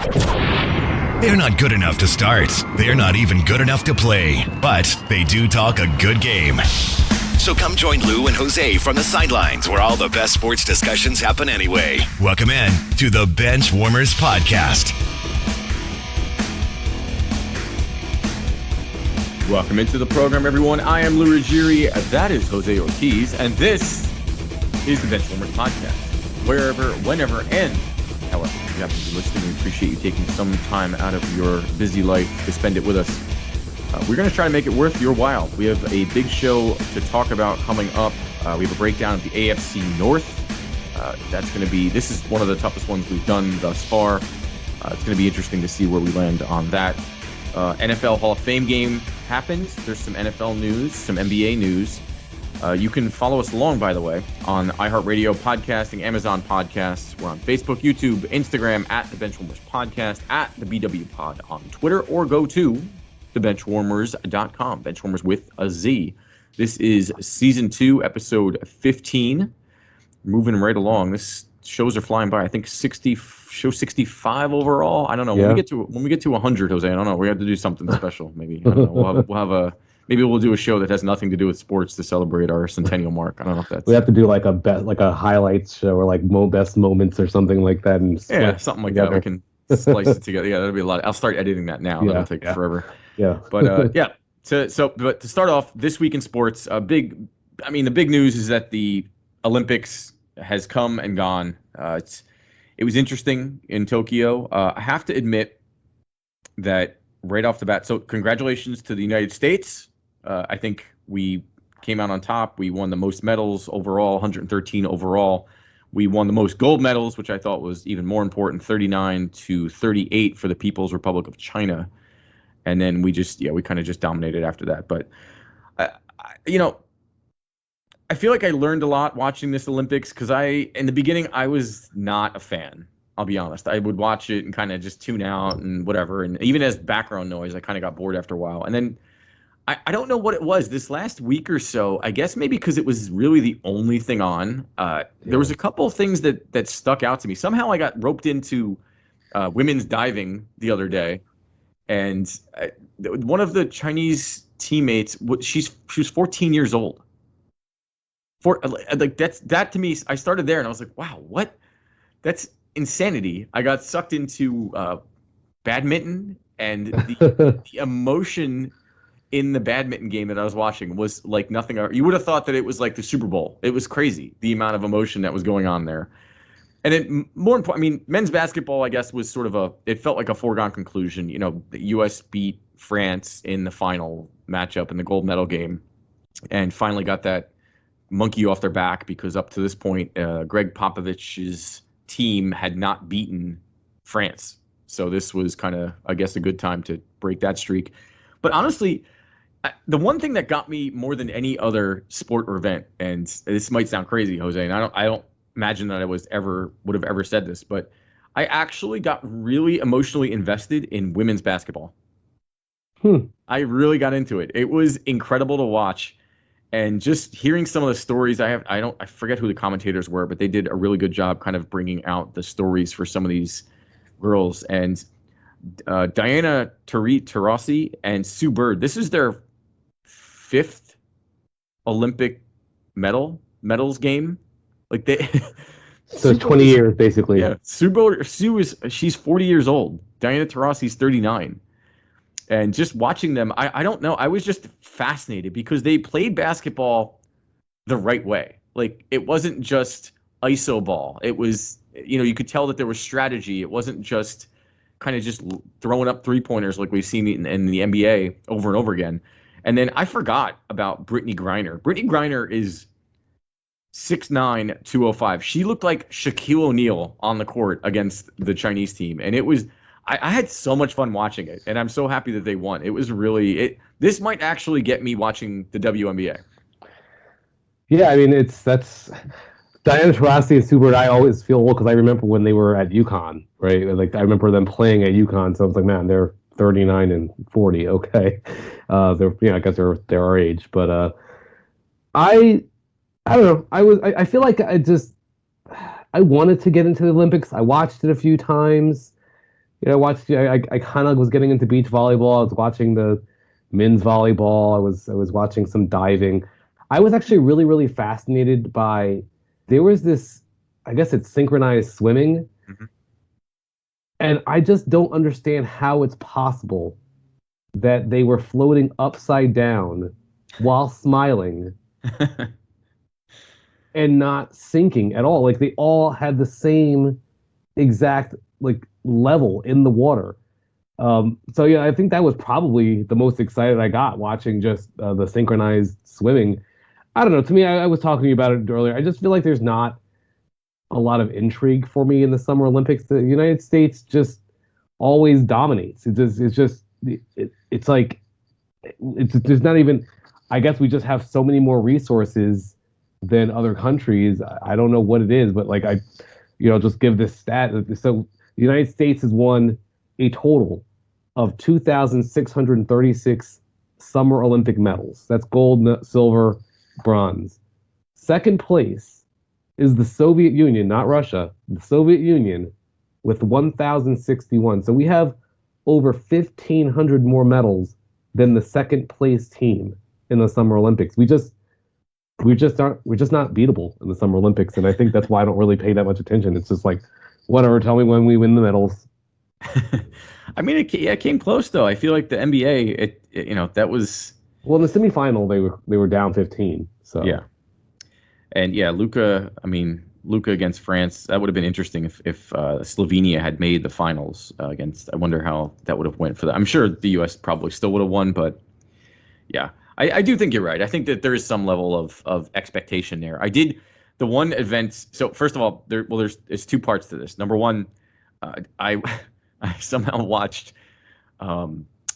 They're not good enough to start. They're not even good enough to play. But they do talk a good game. So come join Lou and Jose from the sidelines where all the best sports discussions happen anyway. Welcome in to the Benchwarmerz podcast. Welcome into the program, everyone. I am Lou Ruggieri. That is Jose Ortiz. And this is the Benchwarmerz podcast. Wherever, whenever, and however you happen to be listening, we appreciate you taking some time out of your busy life to spend it with us. We're going to try to make it worth your while. We have a big show to talk about coming up. We have a breakdown of the AFC North. This is one of the toughest ones we've done thus far. It's going to be interesting to see where we land on that. NFL Hall of Fame game happens. There's some NFL news, some NBA news. You can follow us along, by the way, on iHeartRadio podcasting, Amazon podcasts. We're on Facebook, YouTube, Instagram, at the Benchwarmerz podcast, at the BW Pod on Twitter, or go to thebenchwarmers.com, Benchwarmers with a Z. This is season 2, episode 15. Moving right along. This shows are flying by. I think 65 overall. I don't know. Yeah. When we get to 100, Jose, I don't know. We have to do something special. Maybe I don't know. Maybe we'll do a show that has nothing to do with sports to celebrate our centennial mark. I don't know if that's. We have to do like a highlights show or like best moments or something like that. And something like that. We can slice it together. Yeah, that'll be a lot. I'll start editing that now. That'll take forever. Yeah. But but to start off this week in sports, the big news is that the Olympics has come and gone. It was interesting in Tokyo. I have to admit that right off the bat. So congratulations to the United States. I think we came out on top. We won the most medals overall, 113 overall. We won the most gold medals, which I thought was even more important, 39 to 38 for the People's Republic of China. And then we kind of just dominated after that. But, I feel like I learned a lot watching this Olympics because in the beginning, I was not a fan. I'll be honest. I would watch it and kind of just tune out and whatever. And even as background noise, I kind of got bored after a while. And then I don't know what it was this last week or so. I guess maybe because it was really the only thing on. There was a couple of things that stuck out to me. Somehow I got roped into women's diving the other day. And one of the Chinese teammates, she was 14 years old. That to me, I started there and I was like, wow, what? That's insanity. I got sucked into badminton, and the emotion in the badminton game that I was watching was like nothing. You would have thought that it was like the Super Bowl. It was crazy, the amount of emotion that was going on there. And then more important, men's basketball, I guess, was it felt like a foregone conclusion. The U.S. beat France in the final matchup in the gold medal game and finally got that monkey off their back because up to this point, Greg Popovich's team had not beaten France. So this was kind of, I guess, a good time to break that streak. But honestly, the one thing that got me more than any other sport or event, and this might sound crazy, Jose, and I don't imagine that I would have ever said this, but I actually got really emotionally invested in women's basketball. I really got into it. It was incredible to watch. And just hearing some of the stories I forget who the commentators were, but they did a really good job kind of bringing out the stories for some of these girls. And Diana Taurasi and Sue Bird, this is their 5th Olympic medals game. Like so it's 20 years basically. Yeah, she's 40 years old. Diana Taurasi's 39. And just watching them, I don't know. I was just fascinated because they played basketball the right way. Like, it wasn't just iso ball. It was, you could tell that there was strategy. It wasn't just kind of just throwing up three-pointers like we've seen in the NBA over and over again. And then I forgot about Brittany Griner. Brittany Griner is 6'9", 205. She looked like Shaquille O'Neal on the court against the Chinese team. And it was... I had so much fun watching it, and I'm so happy that they won. It was really this might actually get me watching the WNBA. Yeah, that's Diana Taurasi and Sue Bird. I always feel old because I remember when they were at UConn, right? Like I remember them playing at UConn, so I was like, man, they're 39 and 40. Okay, I guess they're our age, but I don't know. I feel like I wanted to get into the Olympics. I watched it a few times. watched. I kind of was getting into beach volleyball. I was watching the men's volleyball. I was watching some diving. I was actually really really fascinated by. There was this. I guess it's synchronized swimming, Mhm. and I just don't understand how it's possible that they were floating upside down while smiling and not sinking at all. Like they all had the same exact like level in the water. So yeah, I think that was probably the most excited I got watching just the synchronized swimming. I don't know. To me, I was talking to you about it earlier. I just feel like there's not a lot of intrigue for me in the Summer Olympics. The United States just always dominates. It's like there's not even. I guess we just have so many more resources than other countries. I don't know what it is, but like just give this stat. So the United States has won a total of 2,636 Summer Olympic medals. That's gold, silver, bronze. Second place is the Soviet Union, not Russia, the Soviet Union with 1,061. So we have over 1,500 more medals than the second place team in the Summer Olympics. We're just not beatable in the Summer Olympics, and I think that's why I don't really pay that much attention. It's just like, whatever, tell me when we win the medals. I mean, it came close though. I feel like the NBA, that was. Well, in the semifinal, they were down 15. So Yeah, and yeah, Luka against France. That would have been interesting if Slovenia had made the finals against. I wonder how that would have went for that. I'm sure the U.S. probably still would have won, but yeah, I do think you're right. I think that there is some level of expectation there. I did the one event. So first of all, there's two parts to this. Number one, I I somehow watched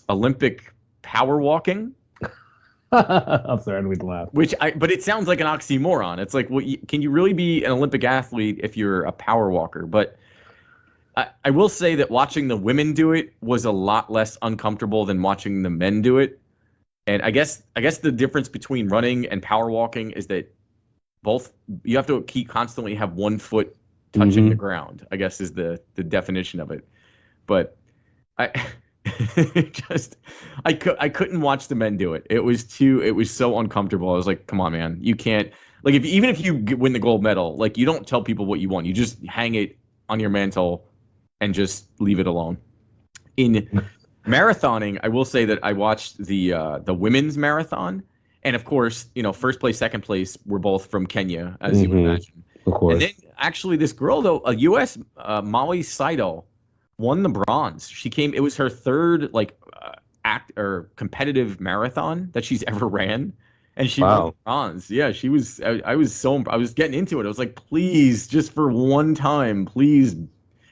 Olympic power walking. I'm sorry, I didn't mean to laugh. But it sounds like an oxymoron. It's like, can you really be an Olympic athlete if you're a power walker? But I will say that watching the women do it was a lot less uncomfortable than watching the men do it. And I guess the difference between running and power walking is that both you have to constantly have one foot touching the ground, I guess is the definition of it. But I I couldn't watch the men do it. It was so uncomfortable. I was like, come on, man, you can't, like, even if you win the gold medal, like, you don't tell people what you want. You just hang it on your mantle and just leave it alone. In marathoning, I will say that I watched the women's marathon, and of course, first place, second place were both from Kenya, as you would imagine. Of course. And then actually, this girl though, a U.S. Molly Seidel, won the bronze. She came. It was her third competitive marathon that she's ever ran, and she won the bronze. Yeah, she was. I was getting into it. I was like, please, just for one time, please.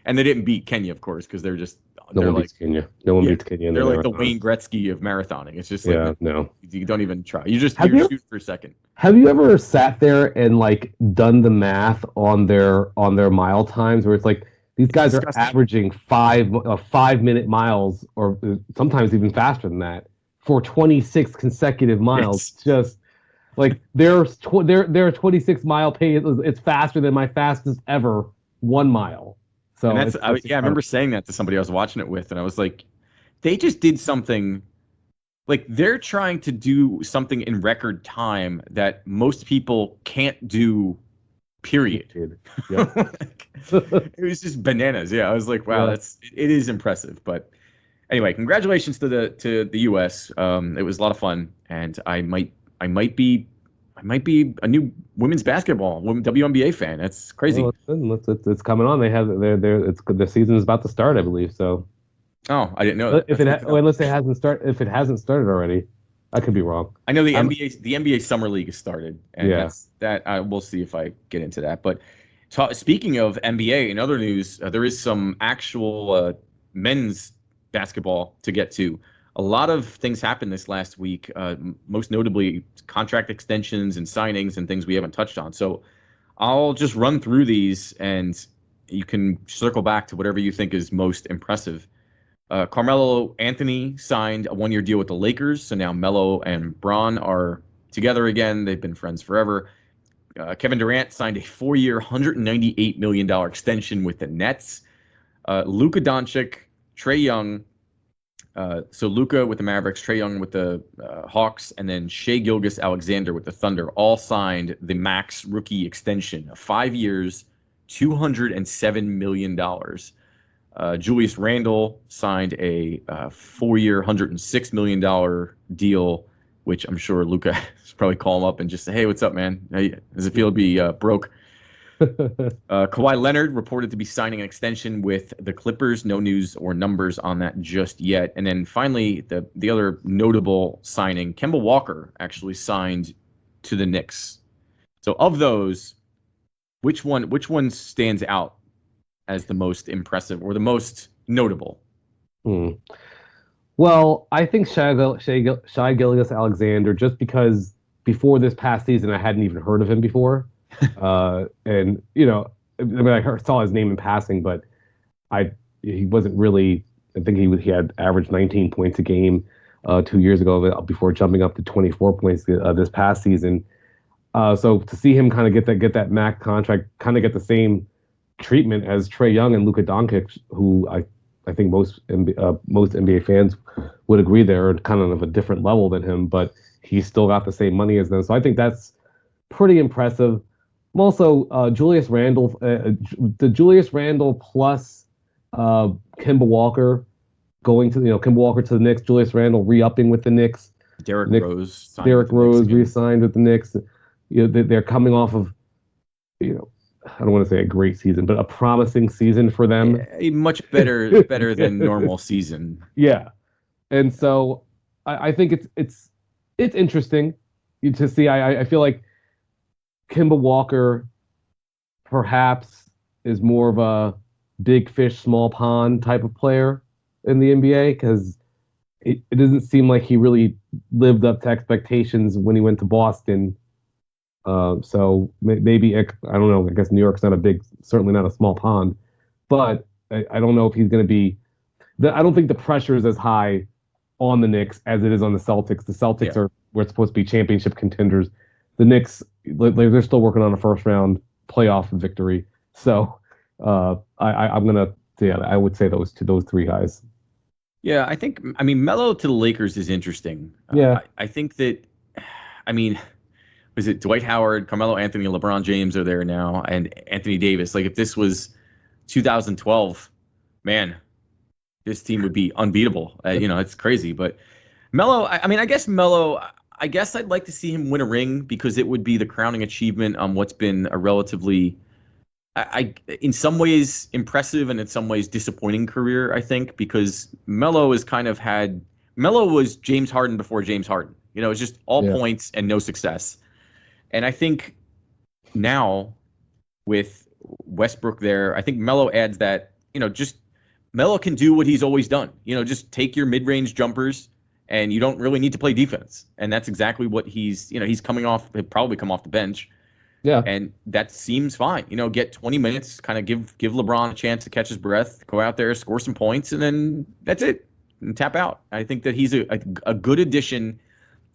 And they didn't beat Kenya, of course, because they're just. No one beats Kenya. No one beats Kenya. They're like the Wayne Gretzky of marathoning. It's just like, no. You don't even try. You just shoot for a second. Have you ever sat there and like done the math on their mile times, where it's like these guys are averaging 5-minute miles, or sometimes even faster than that, for 26 consecutive miles? It's just like their 26-mile pace. It's faster than my fastest ever 1 mile. So I remember saying that to somebody I was watching it with, and I was like, they just did something. Like, they're trying to do something in record time that most people can't do, period. It was just bananas. Yeah, I was like, wow, it is impressive. But anyway, congratulations to the U.S. It was a lot of fun, and I might be a new women's basketball WNBA fan. That's crazy. Well, it's coming on. They have the season is about to start, I believe. So. Oh, I didn't know that. Unless it hasn't started. If it hasn't started already, I could be wrong. I know the NBA Summer League has started, and we'll see if I get into that. But speaking of NBA, in other news, there is some actual men's basketball to get to. A lot of things happened this last week, most notably contract extensions and signings and things we haven't touched on. So I'll just run through these, and you can circle back to whatever you think is most impressive. Carmelo Anthony signed a 1-year deal with the Lakers, so now Melo and Bron are together again. They've been friends forever. Kevin Durant signed a 4-year, $198 million extension with the Nets. Luka Doncic Trae Young. So Luka with the Mavericks, Trae Young with the Hawks, and then Shai Gilgeous-Alexander with the Thunder all signed the max rookie extension of 5 years, $207 million. Julius Randle signed a 4-year, $106 million deal, which I'm sure Luka is probably call him up and just say, hey, what's up, man? How does it feel to be broke? Kawhi Leonard reported to be signing an extension with the Clippers. No news or numbers on that just yet. And then finally, the other notable signing, Kemba Walker actually signed to the Knicks. So of those, which one stands out as the most impressive or the most notable? Well, I think Shai Gilgeous-Alexander, just because before this past season I hadn't even heard of him before. And I mean, I saw his name in passing, but he wasn't really. I think he had averaged 19 points a game 2 years ago before jumping up to 24 points this past season. So to see him kind of get that max contract, kind of get the same treatment as Trae Young and Luka Doncic, who I think most NBA fans would agree they're kind of a different level than him, but he's still got the same money as them. So I think that's pretty impressive. Also, Julius Randle, the Julius Randle plus Kemba Walker going to Kemba Walker to the Knicks, Julius Randle re-upping with the Knicks. Derrick Rose re-signed with the Knicks. They're coming off of I don't want to say a great season, but a promising season for them. A much better than normal season. Yeah, and so I think it's interesting to see. I feel like Kemba Walker perhaps is more of a big fish, small pond type of player in the NBA because it doesn't seem like he really lived up to expectations when he went to Boston. So maybe, I don't know, I guess New York's certainly not a small pond, but I don't know if he's going to be, I don't think the pressure is as high on the Knicks as it is on the Celtics. The Celtics we're supposed to be championship contenders. The Knicks, they're still working on a first round playoff victory. So I would say those three guys. Yeah, I mean, Melo to the Lakers is interesting. Yeah. I think that, was it Dwight Howard, Carmelo Anthony, LeBron James are there now, and Anthony Davis. Like, if this was 2012, man, this team would be unbeatable. It's crazy. But Melo, I guess I'd like to see him win a ring because it would be the crowning achievement on what's been a relatively, in some ways impressive and in some ways disappointing career, I think, because Melo was James Harden before James Harden. It's just all points and no success. And I think now with Westbrook there, I think Melo adds that, just Melo can do what he's always done. Just take your mid-range jumpers and you don't really need to play defense. And that's exactly what he's he'll probably come off the bench. Yeah. And that seems fine. Get 20 minutes, kind of give LeBron a chance to catch his breath, go out there, score some points, and then that's it. And tap out. I think that he's a good addition,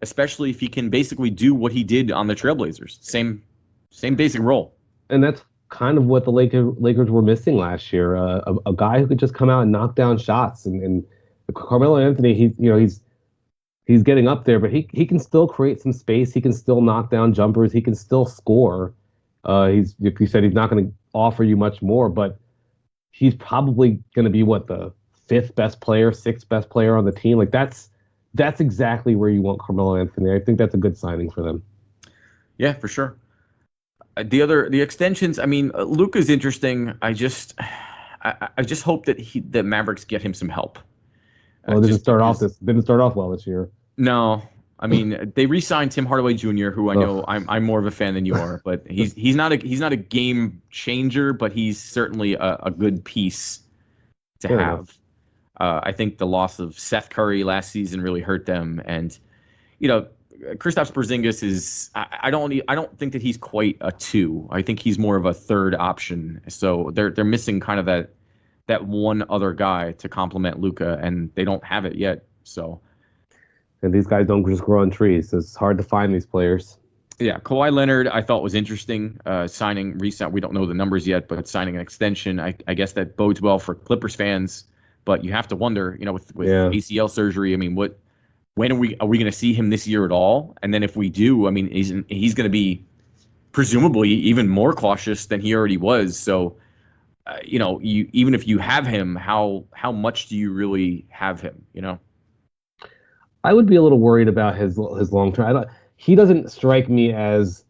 especially if he can basically do what he did on the Trailblazers. Same basic role. And that's kind of what the Lakers were missing last year. A guy who could just come out and knock down shots. And Carmelo Anthony, he's getting up there, but he can still create some space. He can still knock down jumpers. He can still score. Like you said, he's not going to offer you much more, but he's probably going to be the sixth best player on the team. Like that's exactly where you want Carmelo Anthony. I think that's a good signing for them. Yeah, for sure. The extensions. I mean, Luka's interesting. I just hope that the Mavericks get him some help. Well, it didn't start off well this year. No, I mean they re-signed Tim Hardaway Jr., who I know I'm more of a fan than you are, but he's not a game changer, but he's certainly a good piece to have. I think the loss of Seth Curry last season really hurt them, and Kristaps Porzingis is I don't think that he's quite a 2. I think he's more of a third option. So they're missing kind of that one other guy to complement Luka, and they don't have it yet. So. And these guys don't just grow on trees, so it's hard to find these players. Yeah, Kawhi Leonard I thought was interesting. Signing recent, we don't know the numbers yet, but signing an extension. I guess that bodes well for Clippers fans. but you have to wonder, with Yeah. ACL surgery, I mean, when are we going to see him this year at all? And then if we do, I mean, he's going to be presumably even more cautious than he already was. So, even if you have him, how much do you really have him? I would be a little worried about his long term. He doesn't strike me as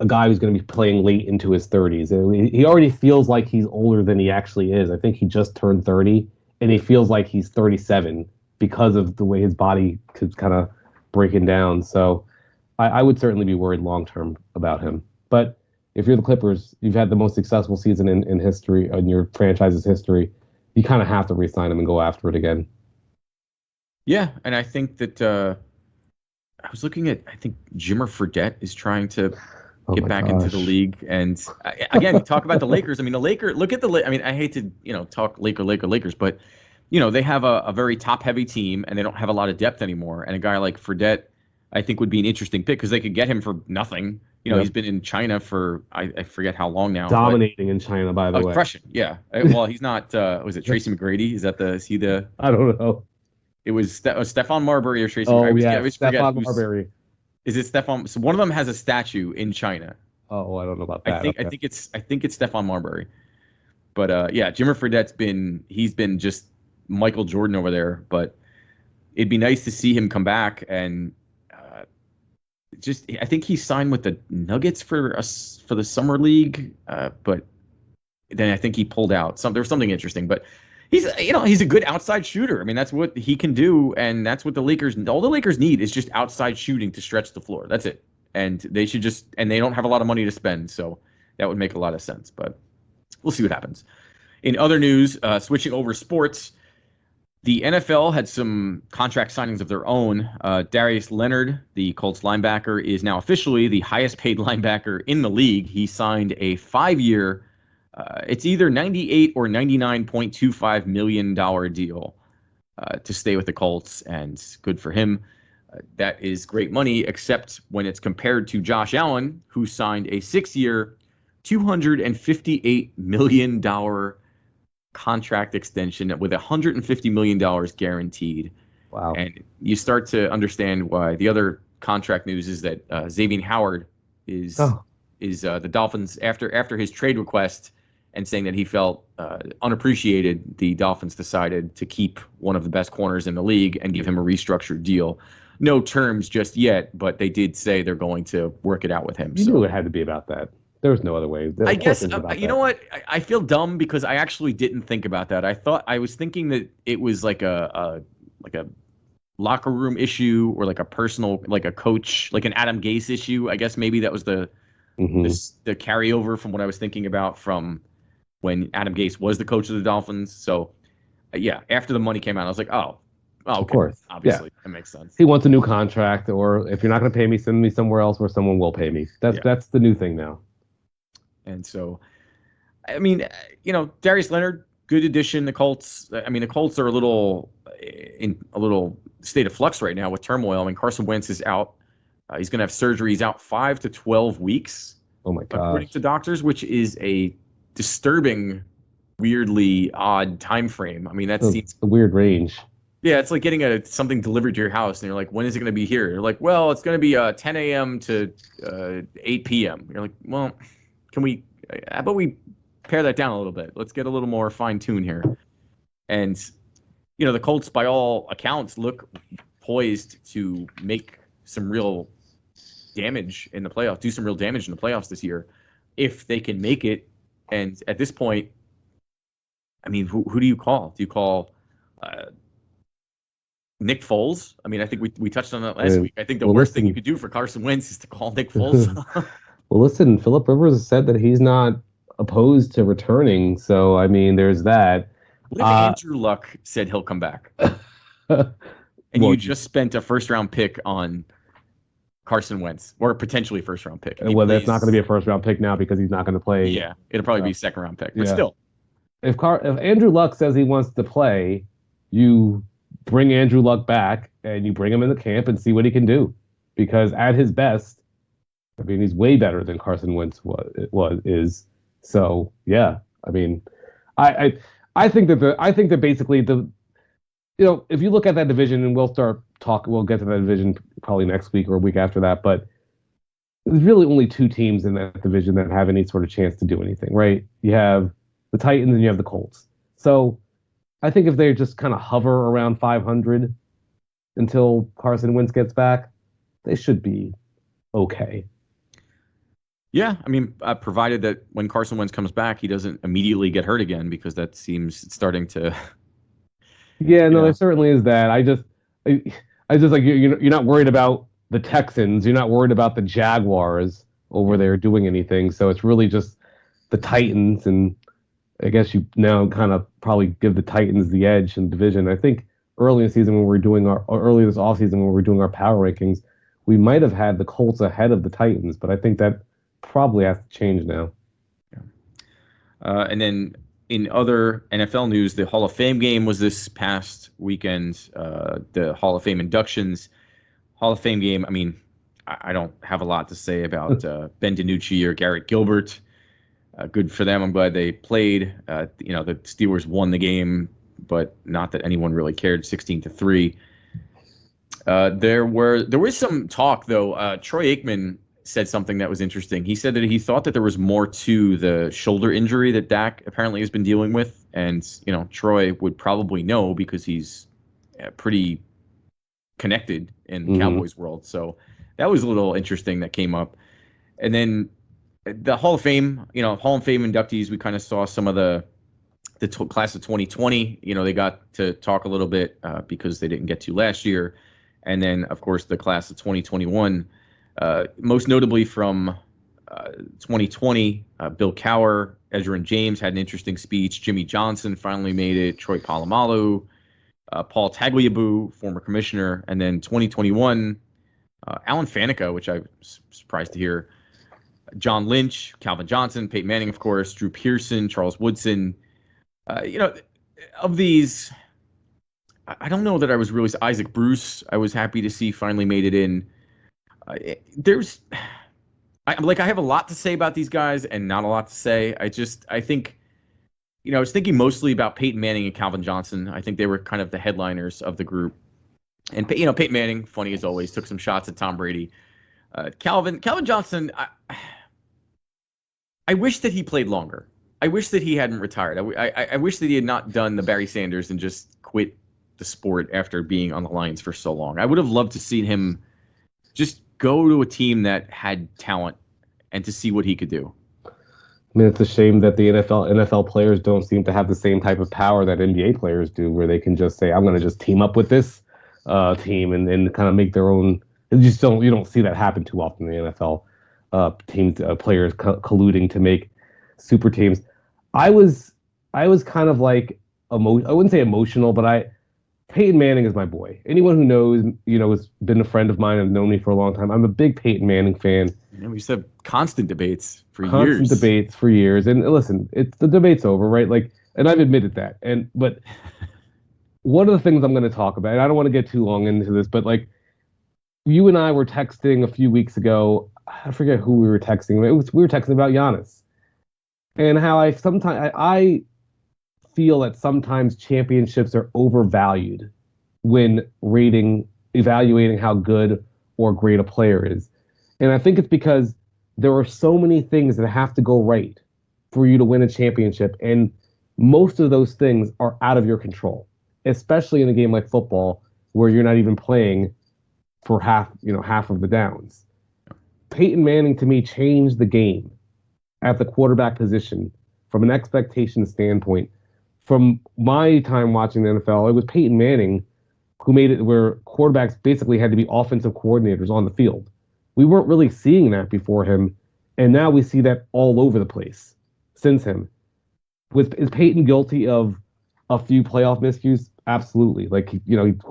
a guy who's going to be playing late into his 30s. He already feels like he's older than he actually is. I think he just turned 30, and he feels like he's 37 because of the way his body could kind of breaking down. So I would certainly be worried long term about him. But if you're the Clippers, you've had the most successful season in history, in your franchise's history. You kind of have to re-sign him and go after it again. Yeah, and I think that I was looking at. I think Jimmer Fredette is trying to get back into the league, and again, talk about the Lakers. I mean, the Lakers. Look at I mean, I hate to talk Lakers, but they have a very top-heavy team, and they don't have a lot of depth anymore. And a guy like Fredette, I think, would be an interesting pick because they could get him for nothing. He's been in China for I forget how long now. Dominating in China, by the way. Crushing, yeah. Well, he's not. Was it Tracy McGrady? Is he the? I don't know. It was Stephon Marbury or Tracy. Oh, I always Stephon Marbury. Is it Stephon? So one of them has a statue in China. Oh, I don't know about that. I think it's Stephon Marbury. But yeah, Jimmer Fredette's he's been just Michael Jordan over there. But it'd be nice to see him come back and I think he signed with the Nuggets for the summer league. But then I think he pulled out. There was something interesting, but. He's a good outside shooter. I mean, that's what he can do, and that's what all the Lakers need is just outside shooting to stretch the floor. That's it. And they don't have a lot of money to spend, so that would make a lot of sense. But we'll see what happens. In other news, switching over sports, the NFL had some contract signings of their own. Darius Leonard, the Colts linebacker, is now officially the highest paid linebacker in the league. He signed a 5-year it's either $98 or $99.25 million deal to stay with the Colts, and good for him. That is great money, except when it's compared to Josh Allen, who signed a 6-year, $258 million contract extension with $150 million guaranteed. Wow. And you start to understand why. The other contract news is that Xavier Howard is the Dolphins, after his trade request, and saying that he felt unappreciated, the Dolphins decided to keep one of the best corners in the league and give him a restructured deal. No terms just yet, but they did say they're going to work it out with him. You knew it had to be about that. There was no other way. I guess, you know what? I feel dumb because I actually didn't think about that. I was thinking that it was like a locker room issue or like a personal, like a coach, like an Adam Gase issue. I guess maybe that was the carryover from what I was thinking about from when Adam Gase was the coach of the Dolphins. So, yeah, after the money came out, I was like, okay. Of course. Obviously, that makes sense. He wants a new contract, or if you're not going to pay me, send me somewhere else where someone will pay me. That's the new thing now. And so, I mean, Darius Leonard, good addition. The Colts, the Colts are in a little state of flux right now with turmoil. I mean, Carson Wentz is out. He's going to have surgery. He's out 5 to 12 weeks. Oh, my gosh. According to doctors, which is a disturbing, weirdly odd time frame. I mean, that seems a weird range. Yeah, it's like getting something delivered to your house, and you're like, when is it going to be here? You're like, well, it's going to be 10 a.m. to 8 p.m. You're like, well, how about we pare that down a little bit? Let's get a little more fine-tuned here. And, the Colts, by all accounts, look poised to make some real damage in the playoffs, do some real damage in the playoffs this year, if they can make it. And at this point, I mean, who do you call? Do you call Nick Foles? I mean, I think we touched on that last week. I think the worst thing you could do for Carson Wentz is to call Nick Foles. Well, listen, Philip Rivers said that he's not opposed to returning. So, I mean, there's that. What if Andrew Luck said he'll come back? And you just spent a first-round pick on Carson Wentz, or potentially first-round pick. That's not going to be a first-round pick now because he's not going to play. Yeah, it'll probably be a second-round pick, but still. If Andrew Luck says he wants to play, you bring Andrew Luck back and you bring him in the camp and see what he can do. Because at his best, I mean, he's way better than Carson Wentz is. So, yeah, I mean, I I think that basically if you look at that division, and we'll get to that division probably next week or a week after that, but there's really only two teams in that division that have any sort of chance to do anything, right? You have the Titans and you have the Colts. So I think if they just kind of hover around 500 until Carson Wentz gets back, they should be okay. Yeah, I mean, provided that when Carson Wentz comes back, he doesn't immediately get hurt again, because that seems starting to. Yeah, no, there certainly is that. I just like you're not worried about the Texans. You're not worried about the Jaguars over there doing anything. So it's really just the Titans, and I guess you now kind of probably give the Titans the edge in the division. I think early in the season early this offseason when we were doing our power rankings, we might have had the Colts ahead of the Titans, but I think that probably has to change now. Yeah. And then in other NFL news, the Hall of Fame game was this past weekend. The Hall of Fame inductions. Hall of Fame game, I mean, I don't have a lot to say about Ben DiNucci or Garrett Gilbert. Good for them. I'm glad they played. The Steelers won the game, but not that anyone really cared, 16-3. There was some talk, though. Troy Aikman said something that was interesting. He said that he thought that there was more to the shoulder injury that Dak apparently has been dealing with. And, Troy would probably know because he's pretty connected in the Cowboys world. So that was a little interesting that came up. And then the Hall of Fame, Hall of Fame inductees, we kind of saw some of the class of 2020. They got to talk a little bit because they didn't get to last year. And then, of course, the class of 2021, most notably from 2020, Bill Cowher, Ezra and James had an interesting speech. Jimmy Johnson finally made it. Troy Polamalu, Paul Tagliabue, former commissioner. And then 2021, Alan Faneca, which I'm surprised to hear. John Lynch, Calvin Johnson, Peyton Manning, of course, Drew Pearson, Charles Woodson. Of these, I don't know that I was really Isaac Bruce. I was happy to see finally made it in. I have a lot to say about these guys and not a lot to say. I think, I was thinking mostly about Peyton Manning and Calvin Johnson. I think they were kind of the headliners of the group. And, Peyton Manning, funny as always, took some shots at Tom Brady. Calvin Johnson, I wish that he played longer. I wish that he hadn't retired. I wish that he had not done the Barry Sanders and just quit the sport after being on the Lions for so long. I would have loved to see him just go to a team that had talent and to see what he could do. I mean, it's a shame that the NFL players don't seem to have the same type of power that NBA players do, where they can just say, I'm going to just team up with this team and kind of make their own. You don't see that happen too often in the NFL. Players colluding to make super teams. I was kind of like I wouldn't say emotional, but Peyton Manning is my boy. Anyone who knows, has been a friend of mine and known me for a long time. I'm a big Peyton Manning fan. We used to have constant debates for years. And listen, the debate's over, right? Like, and I've admitted that. But one of the things I'm going to talk about, and I don't want to get too long into this, but like, you and I were texting a few weeks ago. I forget who we were texting. We were texting about Giannis, and how I feel that sometimes championships are overvalued when evaluating how good or great a player is. And I think it's because there are so many things that have to go right for you to win a championship, and most of those things are out of your control, especially in a game like football where you're not even playing for half of the downs. Peyton Manning, to me, changed the game at the quarterback position from an expectation standpoint. From my time watching the NFL, it was Peyton Manning who made it where quarterbacks basically had to be offensive coordinators on the field. We weren't really seeing that before him, and now we see that all over the place since him. Is Peyton guilty of a few playoff miscues? Absolutely. Like, he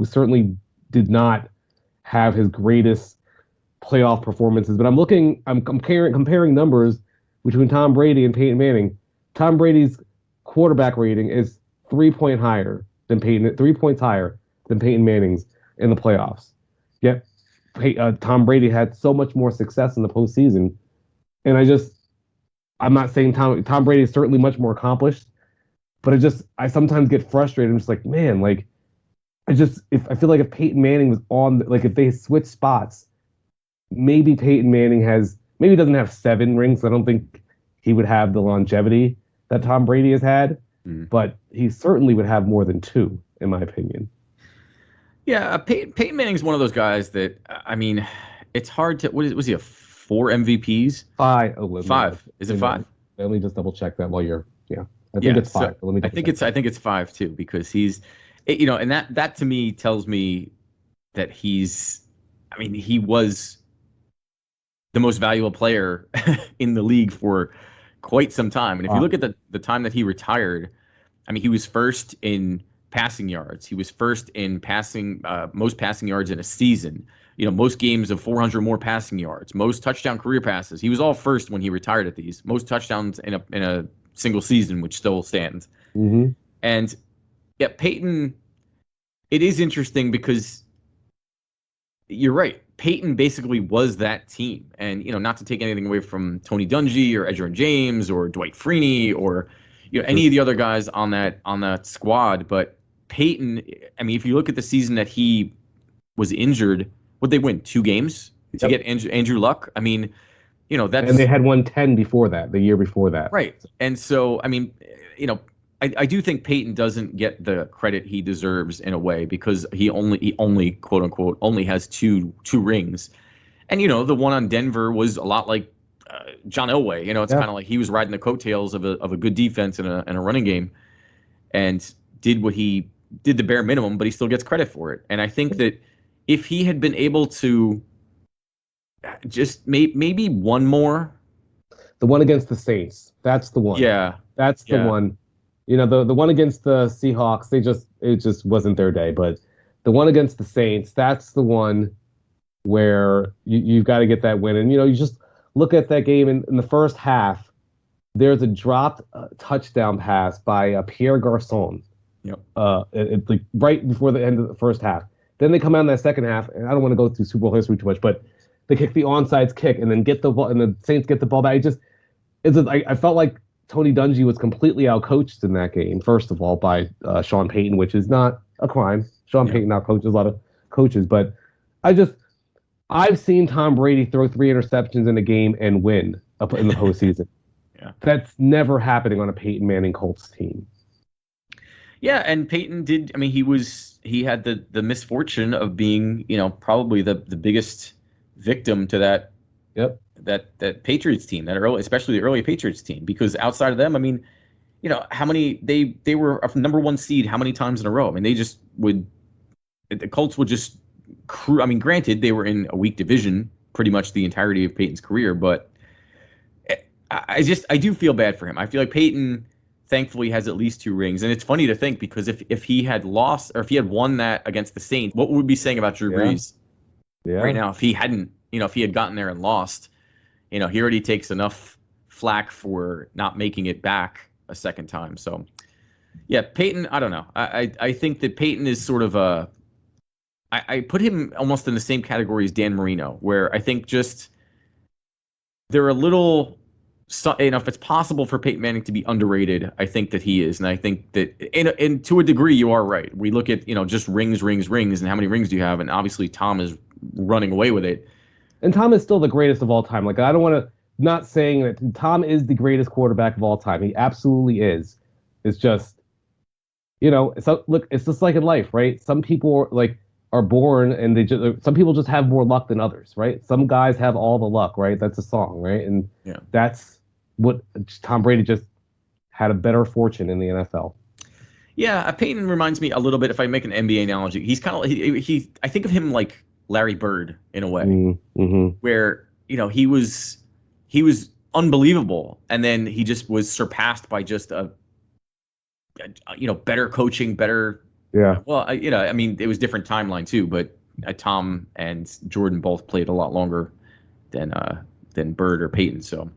certainly did not have his greatest playoff performances. But I'm comparing numbers between Tom Brady and Peyton Manning. Tom Brady's quarterback rating is 3 points higher than Peyton Manning's in the playoffs. Yet Tom Brady had so much more success in the postseason. And I'm not saying Tom Brady is certainly much more accomplished, But I sometimes get frustrated. I'm just like, man, like if I feel like if Peyton Manning was on, like if they switch spots, maybe Peyton Manning maybe doesn't have 7 rings. I don't think he would have the longevity that Tom Brady has had, but he certainly would have more than 2, in my opinion. Yeah, Peyton Manning's one of those guys that, I mean, it's hard to. Was he a 4 MVPs? 5. 5. Is it 5? Let me just double check that while you're. Yeah, I think it's 5. So I think it's 5 too, because he's, and that to me tells me that he was the most valuable player in the league for quite some time. And if you look at the time that he retired, I mean, he was first in passing yards. He was first in most passing yards in a season. Most games of 400 more passing yards, most touchdown career passes. He was all first when he retired at these. Most touchdowns in a single season, which still stands. Mm-hmm. And yeah, Peyton, it is interesting because you're right. Peyton basically was that team. And, not to take anything away from Tony Dungy or Edgerrin James or Dwight Freeney or any of the other guys on that squad, but Peyton, I mean, if you look at the season that he was injured, would they win 2 games to get Andrew Luck? I mean, that's, and they had won 10 before that, the year before that, right? And so, I mean, I do think Peyton doesn't get the credit he deserves in a way because he only quote unquote only has two rings, and the one on Denver was a lot like John Elway. It's kind of like he was riding the coattails of a good defense and a running game, and did the bare minimum, but he still gets credit for it. And I think that if he had been able to just maybe one more, the one against the Saints, that's the one. Yeah, that's the one. The one against the Seahawks, it just wasn't their day. But the one against the Saints, that's the one where you've got to get that win. And you just look at that game in the first half. There's a dropped touchdown pass by Pierre Garçon. Yep. It's like right before the end of the first half. Then they come out in that second half, and I don't want to go through Super Bowl history too much, but they kick the onside kick and then get the ball, and the Saints get the ball back. I felt like Tony Dungy was completely outcoached in that game. First of all, by Sean Payton, which is not a crime. Sean Payton outcoaches a lot of coaches, but I've seen Tom Brady throw 3 interceptions in a game and win in the postseason. Yeah, that's never happening on a Peyton Manning Colts team. Yeah, and Peyton did. I mean, he had the misfortune of being, probably the biggest victim to that. Yep. That Patriots team, especially the early Patriots team, because outside of them, I mean, how many they were a number 1 seed how many times in a row? I mean, the Colts would just I mean, granted, they were in a weak division pretty much the entirety of Peyton's career, but I do feel bad for him. I feel like Peyton thankfully has at least 2 rings. And it's funny to think because if he had lost or if he had won that against the Saints, what would we be saying about Drew Brees right now if he hadn't, if he had gotten there and lost? He already takes enough flack for not making it back a second time. So, yeah, Peyton, I don't know. I think that Peyton is sort of I put him almost in the same category as Dan Marino, where I think just they're a little, if it's possible for Peyton Manning to be underrated, I think that he is. And I think that, and to a degree, you are right. We look at, just rings, and how many rings do you have? And obviously, Tom is running away with it. And Tom is still the greatest of all time. Like, I don't want to, not saying that Tom is the greatest quarterback of all time. He absolutely is. It's just, look, it's just like in life, right? Some people are born and some people just have more luck than others, right? Some guys have all the luck, right? That's a song, right? And that's what Tom Brady just had a better fortune in the NFL. Yeah, Peyton reminds me a little bit, if I make an NBA analogy, he's kind of, I think of him like Larry Bird in a way, where, he was unbelievable. And then he just was surpassed by just better coaching, better. Yeah. Well, I mean, it was different timeline too, but Tom and Jordan both played a lot longer than Bird or Peyton. So,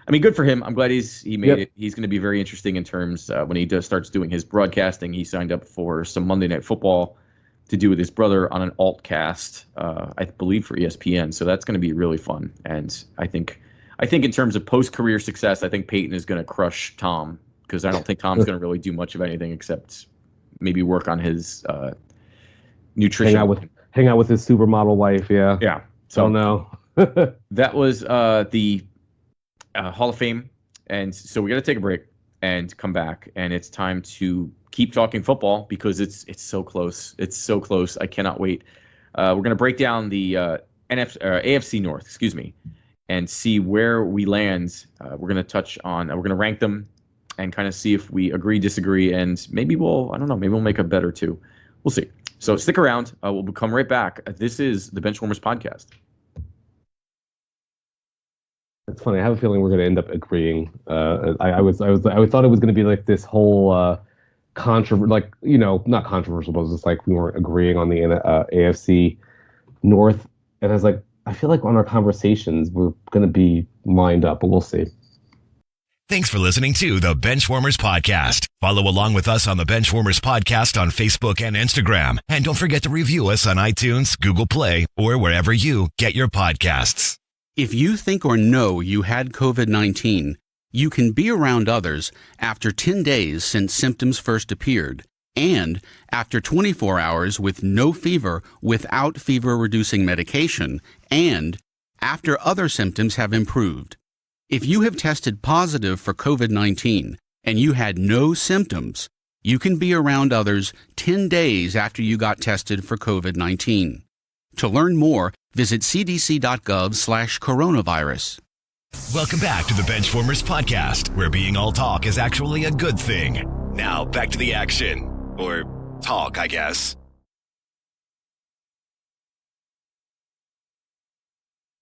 I mean, good for him. I'm glad he made it. He's going to be very interesting in terms when he starts doing his broadcasting. He signed up for some Monday Night Football to do with his brother on an alt cast, I believe for ESPN. So that's going to be really fun. And I think in terms of post-career success, I think Peyton is going to crush Tom because I don't think Tom's going to really do much of anything except maybe work on his nutrition. Hang out with his supermodel wife. Yeah. Yeah. So oh no. That was the Hall of Fame, and so we got to take a break and come back, and it's time to keep talking football because it's so close. It's so close. I cannot wait. We're going to break down the AFC North, excuse me, and see where we land. We're going to touch on. We're going to rank them and kind of see if we agree, disagree, and maybe we'll make a bet or two. We'll see. So stick around. We'll come right back. This is the Benchwarmers podcast. It's funny. I have a feeling we're going to end up agreeing. I thought it was going to be like this whole not controversial, but it was just like we weren't agreeing on the AFC North. And I was like, I feel like on our conversations we're going to be lined up, but we'll see. Thanks for listening to the Benchwarmers podcast. Follow along with us on the Benchwarmers podcast on Facebook and Instagram. And don't forget to review us on iTunes, Google Play, or wherever you get your podcasts. If you think or know you had COVID-19, you can be around others after 10 days since symptoms first appeared and after 24 hours with no fever without fever-reducing medication and after other symptoms have improved. If you have tested positive for COVID-19 and you had no symptoms, you can be around others 10 days after you got tested for COVID-19. To learn more, visit cdc.gov/coronavirus. Welcome back to the Benchwarmers podcast, where being all talk is actually a good thing. Now, back to the action. Or talk, I guess.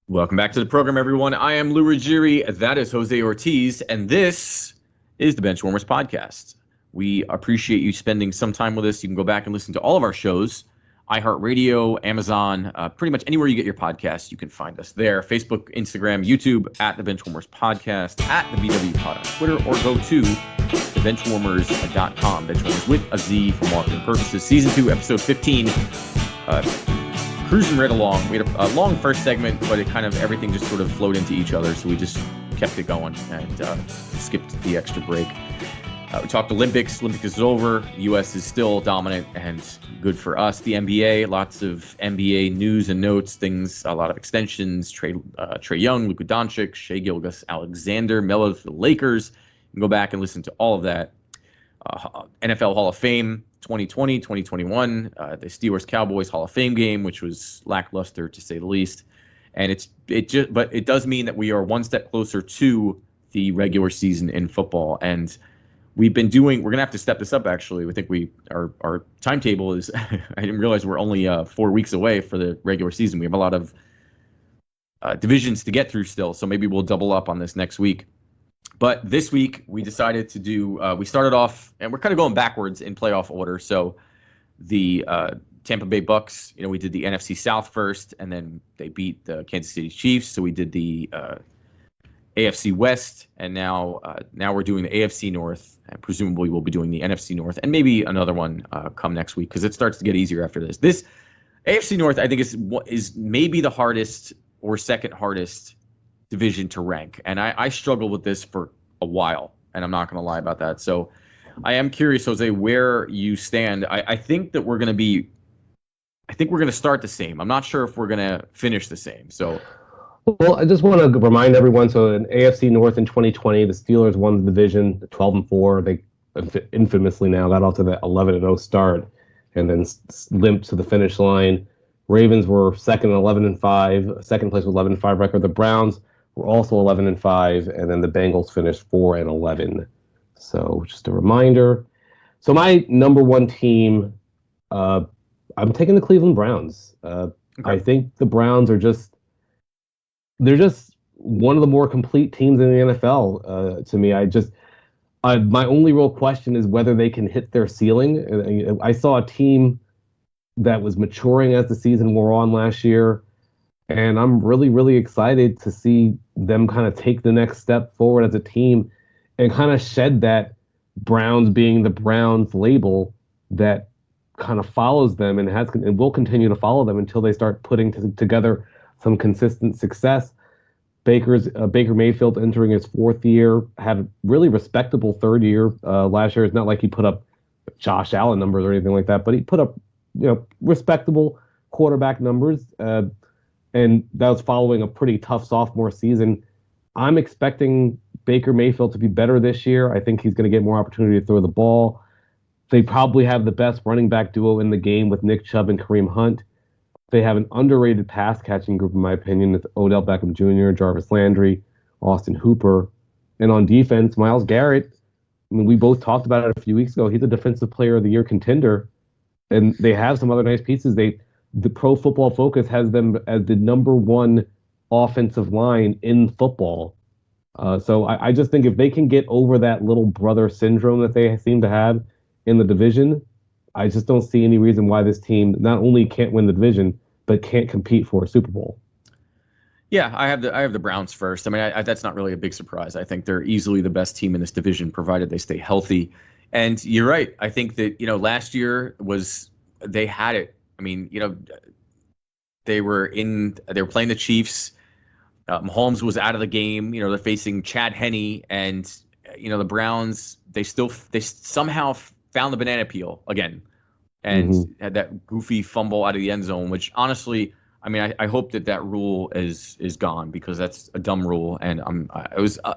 Welcome back to the program, everyone. I am Lou Ruggieri. That is Jose Ortiz, and this is the Benchwarmers podcast. We appreciate you spending some time with us. You can go back and listen to all of our shows. iHeartRadio, Amazon, pretty much anywhere you get your podcasts, you can find us there. Facebook, Instagram, YouTube, at the Benchwarmers Podcast, at the BW Pod on Twitter, or go to thebenchwarmers.com. Benchwarmers with a Z for marketing purposes. Season 2, Episode 15. Cruising right along. We had a long first segment, but it kind of everything just sort of flowed into each other, so we just kept it going and skipped the extra break. We talked Olympics. Olympics is over. The U.S. is still dominant and good for us. The NBA, lots of NBA news and notes, things, a lot of extensions. Trey Young, Luka Doncic, Shai Gilgeous-Alexander, Melo for the Lakers. You can go back and listen to all of that. NFL Hall of Fame 2020, 2021, the Steelers-Cowboys Hall of Fame game, which was lackluster to say the least. And but it does mean that we are one step closer to the regular season in football. And we're going to have to step this up, actually. We think our timetable is, I didn't realize we're only 4 weeks away for the regular season. We have a lot of divisions to get through still, so maybe we'll double up on this next week. But this week, we decided to do, we started off, and we're kind of going backwards in playoff order. So the Tampa Bay Bucks, we did the NFC South first, and then they beat the Kansas City Chiefs. So we did the AFC West, and now we're doing the AFC North, and presumably we'll be doing the NFC North, and maybe another one come next week because it starts to get easier after this. This AFC North, I think, is maybe the hardest or second hardest division to rank, and I struggled with this for a while, and I'm not going to lie about that. So I am curious, Jose, where you stand. I think that we're going to start the same. I'm not sure if we're going to finish the same. So. Well, I just want to remind everyone, so in AFC North in 2020, the Steelers won the division 12-4. They infamously now got off to the 11-0 start and then limped to the finish line. Ravens were second at 11-5, second place with 11-5 record. The Browns were also 11-5, and then the Bengals finished 4-11. So just a reminder. So my number one team, I'm taking the Cleveland Browns. Okay. I think the Browns are they're just one of the more complete teams in the NFL to me. My only real question is whether they can hit their ceiling. I saw a team that was maturing as the season wore on last year, and I'm really, really excited to see them kind of take the next step forward as a team and kind of shed that Browns being the Browns label that kind of follows them and will continue to follow them until they start putting together some consistent success. Baker Mayfield entering his fourth year, had a really respectable third year last year. It's not like he put up Josh Allen numbers or anything like that, but he put up respectable quarterback numbers, and that was following a pretty tough sophomore season. I'm expecting Baker Mayfield to be better this year. I think he's going to get more opportunity to throw the ball. They probably have the best running back duo in the game with Nick Chubb and Kareem Hunt. They have an underrated pass-catching group, in my opinion. It's Odell Beckham Jr., Jarvis Landry, Austin Hooper. And on defense, Myles Garrett. I mean, we both talked about it a few weeks ago. He's a Defensive Player of the Year contender. And they have some other nice pieces. The Pro Football Focus has them as the number one offensive line in football. So I just think if they can get over that little brother syndrome that they seem to have in the division, I just don't see any reason why this team not only can't win the division, but can't compete for a Super Bowl. Yeah, I have the Browns first. I mean, that's not really a big surprise. I think they're easily the best team in this division, provided they stay healthy. And you're right. I think that last year they had it. I mean, they were playing the Chiefs. Mahomes was out of the game. They're facing Chad Henne, and the Browns. They somehow found the banana peel again, and had that goofy fumble out of the end zone. Which honestly, I mean, I hope that rule is gone, because that's a dumb rule, and I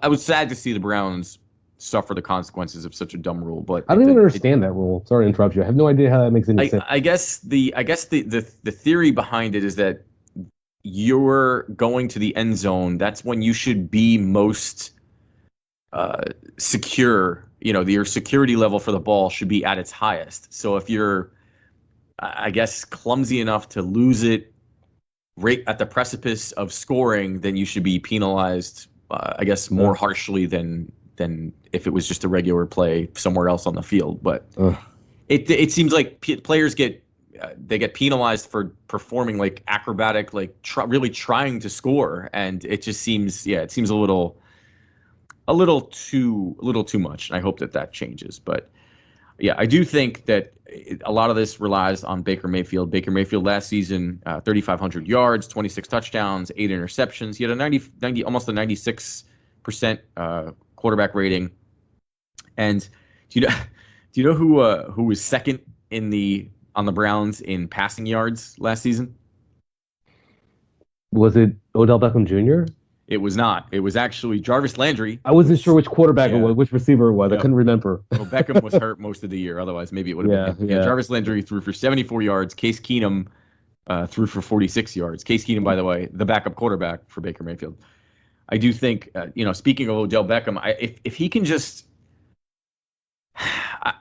was sad to see the Browns suffer the consequences of such a dumb rule. But I don't even understand that rule. Sorry to interrupt you. I have no idea how that makes any sense. I guess the theory behind it is that you're going to the end zone. That's when you should be most secure. Your security level for the ball should be at its highest. So if you're, I guess, clumsy enough to lose it right at the precipice of scoring, then you should be penalized, I guess, more harshly than if it was just a regular play somewhere else on the field. But it seems like players get penalized for performing like acrobatic, like really trying to score, and it just seems a little too much. And I hope that changes. But yeah, I do think that a lot of this relies on Baker Mayfield. Baker Mayfield last season, 3,500 yards, 26 touchdowns, 8 interceptions. He had a almost a 96% quarterback rating. And do you know who was second on the Browns in passing yards last season? Was it Odell Beckham Jr.? It was not. It was actually Jarvis Landry. I wasn't sure which quarterback it was, which receiver it was. Yep. I couldn't remember. Well, Beckham was hurt most of the year. Otherwise, maybe it would have been. Yeah, Jarvis Landry threw for 74 yards. Case Keenum threw for 46 yards. Case Keenum, by the way, the backup quarterback for Baker Mayfield. I do think, speaking of Odell Beckham, if he can just,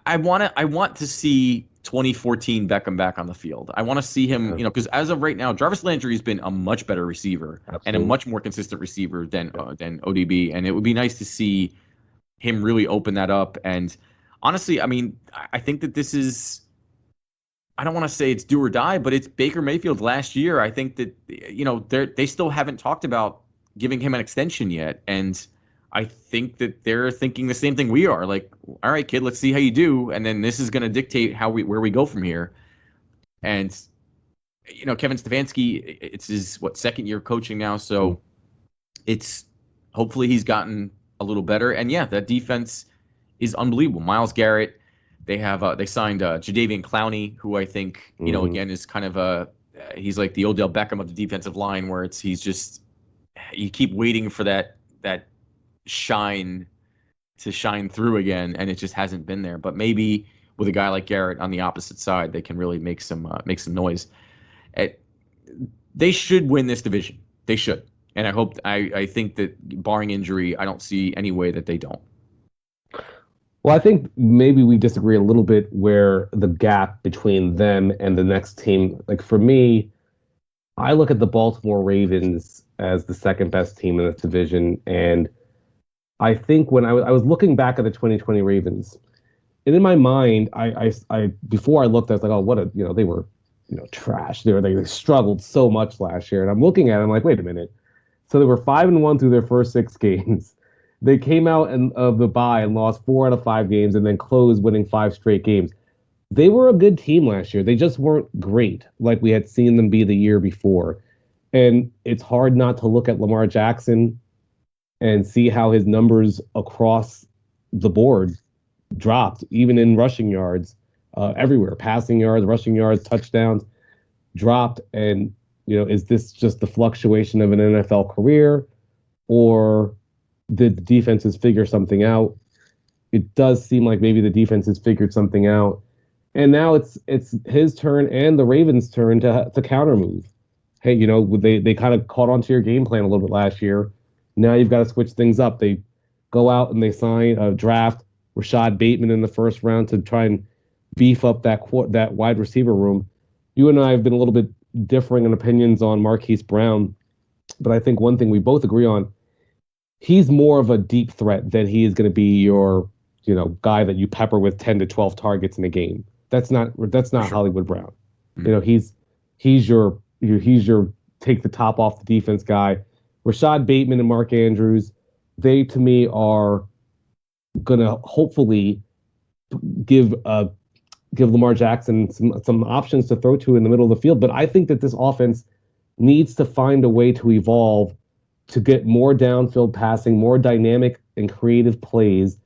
I want to see 2014 Beckham back on the field. I want to see him, because as of right now, Jarvis Landry has been a much better receiver. Absolutely. And a much more consistent receiver than ODB. And it would be nice to see him really open that up. And honestly, I mean, I think that this is, I don't want to say it's do or die, but it's Baker Mayfield last year. I think that, they still haven't talked about giving him an extension yet. And I think that they're thinking the same thing we are. Like, all right, kid, let's see how you do, and then this is going to dictate where we go from here. And Kevin Stefanski, it's his second year coaching now, so it's hopefully he's gotten a little better. And yeah, that defense is unbelievable. Myles Garrett, they signed Jadeveon Clowney, who I think again is kind of he's like the Odell Beckham of the defensive line, where you keep waiting for that shine to shine through again, and it just hasn't been there. But maybe with a guy like Garrett on the opposite side, they can really make some noise. They should win this division. They should, and I think that barring injury, I don't see any way that they don't. Well, I think maybe we disagree a little bit where the gap between them and the next team. Like for me, I look at the Baltimore Ravens as the second best team in this division, and I think when I was looking back at the 2020 Ravens, and in my mind, I before I looked, I was like, oh, they were, trash. They struggled so much last year, and I'm looking at it, I'm like, wait a minute. So they were 5-1 through their first 6 games. They came out of the bye and lost 4 out of 5 games, and then closed winning 5 straight games. They were a good team last year. They just weren't great like we had seen them be the year before. And it's hard not to look at Lamar Jackson and see how his numbers across the board dropped, even in rushing yards, everywhere, passing yards, rushing yards, touchdowns dropped. And, is this just the fluctuation of an NFL career, or did the defenses figure something out? It does seem like maybe the defense has figured something out. And now it's his turn and the Ravens' turn to counter move. Hey, they kind of caught onto your game plan a little bit last year. Now you've got to switch things up. They go out and they sign a draft Rashad Bateman in the first round to try and beef up that wide receiver room. You and I have been a little bit differing in opinions on Marquise Brown, but I think one thing we both agree on, he's more of a deep threat than he is going to be your, guy that you pepper with 10 to 12 targets in a game. That's not sure. Hollywood Brown. Mm-hmm. He's your take the top off the defense guy. Rashad Bateman and Mark Andrews, they to me are gonna hopefully give Lamar Jackson some options to throw to in the middle of the field. But I think that this offense needs to find a way to evolve to get more downfield passing, more dynamic and creative plays,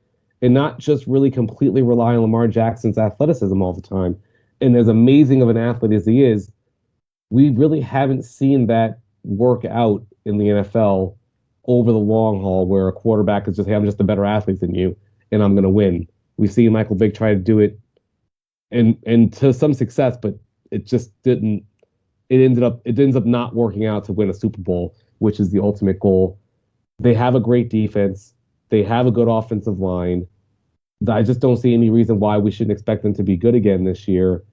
and not just really completely rely on Lamar Jackson's athleticism all the time. And as amazing of an athlete as he is, we really haven't seen that work out in the NFL over the long haul, where a quarterback is just, hey, I'm just a better athlete than you, and I'm going to win. We've seen Michael Vick try to do it, and to some success, but it just didn't. It ends up not working out to win a Super Bowl, which is the ultimate goal. They have a great defense. They have a good offensive line. I just don't see any reason why we shouldn't expect them to be good again this year.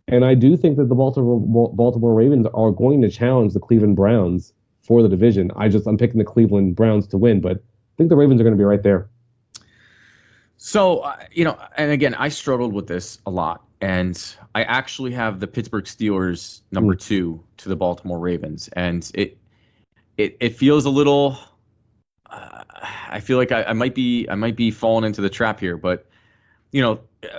And I do think that the Baltimore Ravens are going to challenge the Cleveland Browns for the division. I'm picking the Cleveland Browns to win, but I think the Ravens are going to be right there. So, and again, I struggled with this a lot. And I actually have the Pittsburgh Steelers number 2 to the Baltimore Ravens. And it feels a little, I feel like I might be falling into the trap here, but